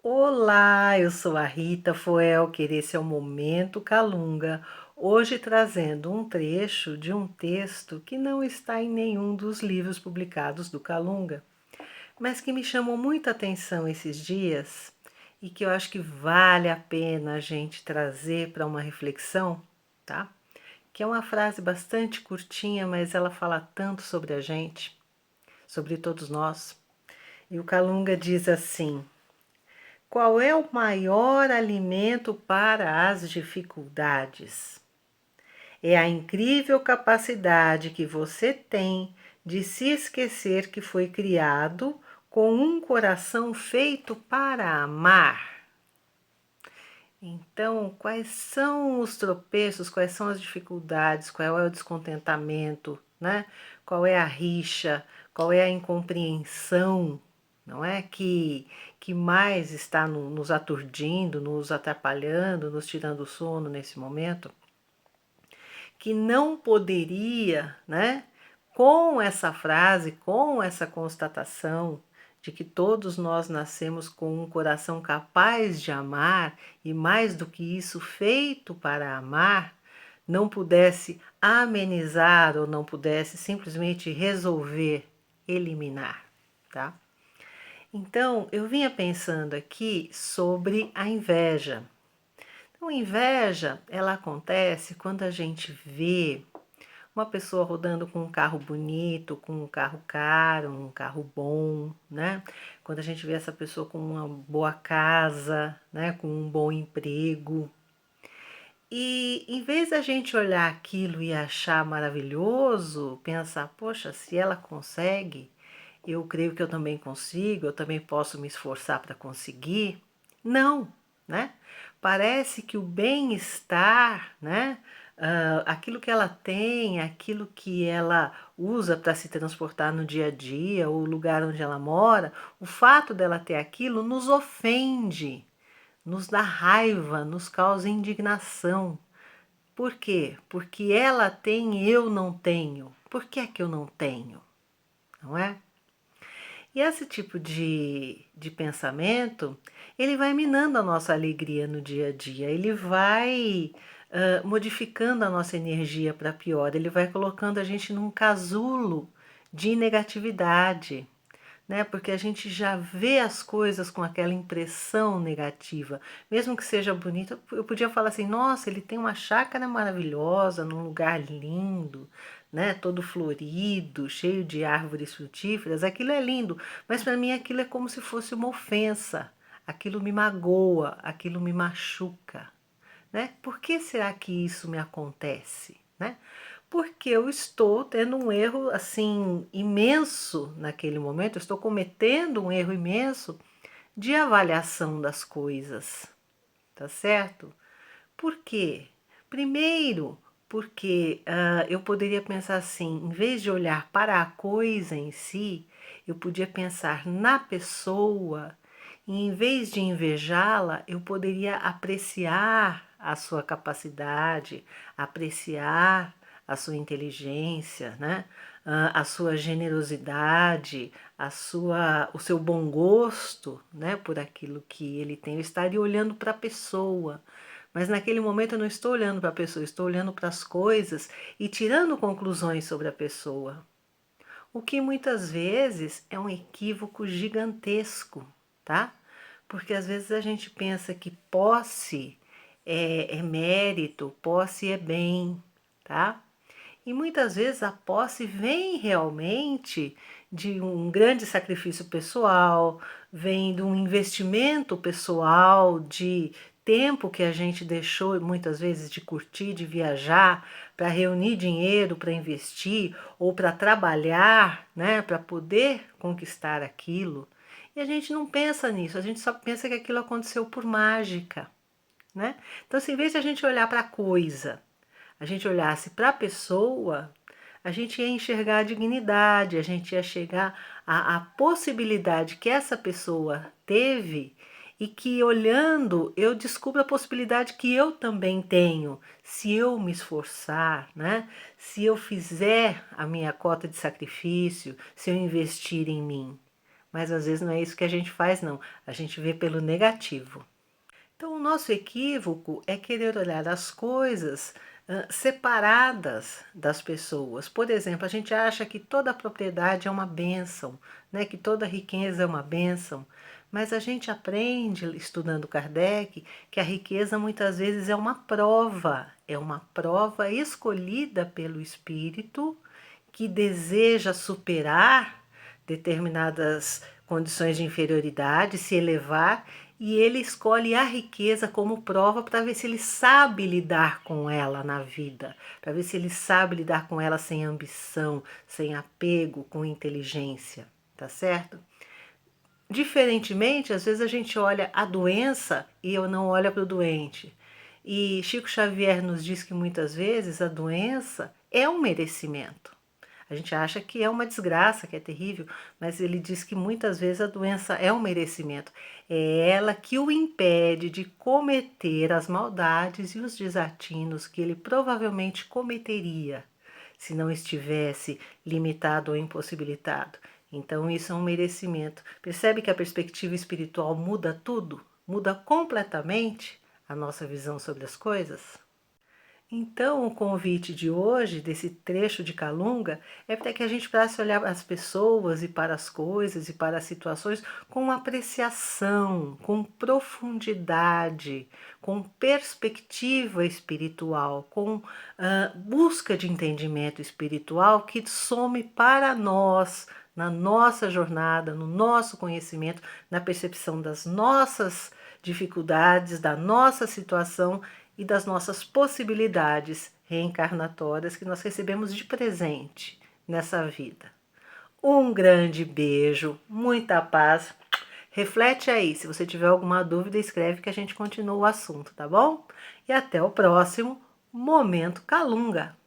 Olá, eu sou a Rita Foelker, esse é o Momento Calunga, hoje trazendo um trecho de um texto que não está em nenhum dos livros publicados do Calunga, mas que me chamou muita atenção esses dias e que eu acho que vale a pena a gente trazer para uma reflexão, tá? Que é uma frase bastante curtinha, mas ela fala tanto sobre a gente, sobre todos nós. E o Calunga diz assim: qual é o maior alimento para as dificuldades? É a incrível capacidade que você tem de se esquecer que foi criado com um coração feito para amar. Então, quais são os tropeços, quais são as dificuldades, qual é o descontentamento, né? Qual é a rixa, qual é a incompreensão, não é? Que mais está nos aturdindo, nos atrapalhando, nos tirando o sono nesse momento, que não poderia, né? Com essa frase, com essa constatação de que todos nós nascemos com um coração capaz de amar e mais do que isso, feito para amar, não pudesse amenizar ou não pudesse simplesmente resolver, eliminar, tá? Então, eu vinha pensando aqui sobre a inveja. Então, a inveja, ela acontece quando a gente vê uma pessoa rodando com um carro bonito, com um carro caro, um carro bom, né? Quando a gente vê essa pessoa com uma boa casa, né? Com um bom emprego. E em vez da gente olhar aquilo e achar maravilhoso, pensar, poxa, se ela consegue, eu creio que eu também consigo, eu também posso me esforçar para conseguir. Não, né? Parece que o bem-estar, né? Aquilo que ela tem, aquilo que ela usa para se transportar no dia a dia, o lugar onde ela mora, o fato dela ter aquilo nos ofende, nos dá raiva, nos causa indignação. Por quê? Porque ela tem e eu não tenho. Por que é que eu não tenho? Não é? E esse tipo de pensamento, ele vai minando a nossa alegria no dia a dia, ele vai modificando a nossa energia para pior, ele vai colocando a gente num casulo de negatividade, né? Porque a gente já vê as coisas com aquela impressão negativa, mesmo que seja bonito. Eu podia falar assim: nossa, ele tem uma chácara maravilhosa, num lugar lindo, né? Todo florido, cheio de árvores frutíferas. Aquilo é lindo, mas para mim aquilo é como se fosse uma ofensa. Aquilo me magoa, aquilo me machuca, né? Por que será que isso me acontece, né? Porque eu estou tendo um erro assim imenso naquele momento, eu estou cometendo um erro imenso de avaliação das coisas, tá certo? Por quê? Primeiro, porque eu poderia pensar assim, em vez de olhar para a coisa em si, eu podia pensar na pessoa e em vez de invejá-la, eu poderia apreciar a sua capacidade, apreciar a sua inteligência, né? A sua generosidade, o seu bom gosto, né? Por aquilo que ele tem. Eu estaria olhando para a pessoa, mas naquele momento eu não estou olhando para a pessoa, eu estou olhando para as coisas e tirando conclusões sobre a pessoa. O que muitas vezes é um equívoco gigantesco, tá? Porque às vezes a gente pensa que posse é mérito, posse é bem, tá? E muitas vezes a posse vem realmente de um grande sacrifício pessoal, vem de um investimento pessoal, de tempo que a gente deixou muitas vezes de curtir, de viajar, para reunir dinheiro, para investir ou para trabalhar, né, para poder conquistar aquilo. E a gente não pensa nisso, a gente só pensa que aquilo aconteceu por mágica, né? Então, se em vez de a gente olhar para a coisa, a gente olhasse para a pessoa, a gente ia enxergar a dignidade, a gente ia chegar à possibilidade que essa pessoa teve e que olhando eu descubro a possibilidade que eu também tenho, se eu me esforçar, né? Se eu fizer a minha cota de sacrifício, se eu investir em mim. mas às vezes não é isso que a gente faz, não. A gente vê pelo negativo. Então, o nosso equívoco é querer olhar as coisas separadas das pessoas. Por exemplo, a gente acha que toda propriedade é uma bênção, né? Que toda riqueza é uma bênção. Mas a gente aprende, estudando Kardec, que a riqueza muitas vezes é uma prova escolhida pelo espírito que deseja superar determinadas condições de inferioridade, se elevar, e ele escolhe a riqueza como prova para ver se ele sabe lidar com ela na vida, para ver se ele sabe lidar com ela sem ambição, sem apego, com inteligência, tá certo? Diferentemente, às vezes a gente olha a doença e eu não olho para o doente. E Chico Xavier nos diz que muitas vezes a doença é um merecimento. A gente acha que é uma desgraça, que é terrível, mas ele diz que muitas vezes a doença é um merecimento. É ela que o impede de cometer as maldades e os desatinos que ele provavelmente cometeria se não estivesse limitado ou impossibilitado. Então, isso é um merecimento. Percebe que a perspectiva espiritual muda tudo? Muda completamente a nossa visão sobre as coisas? Então, o convite de hoje, desse trecho de Calunga, é para que a gente passe a olhar as pessoas e para as coisas e para as situações com apreciação, com profundidade, com perspectiva espiritual, com busca de entendimento espiritual que some para nós, na nossa jornada, no nosso conhecimento, na percepção das nossas dificuldades, da nossa situação e das nossas possibilidades reencarnatórias que nós recebemos de presente nessa vida. Um grande beijo, muita paz. Reflete aí, se você tiver alguma dúvida, escreve que a gente continua o assunto, tá bom? E até o próximo Momento Calunga.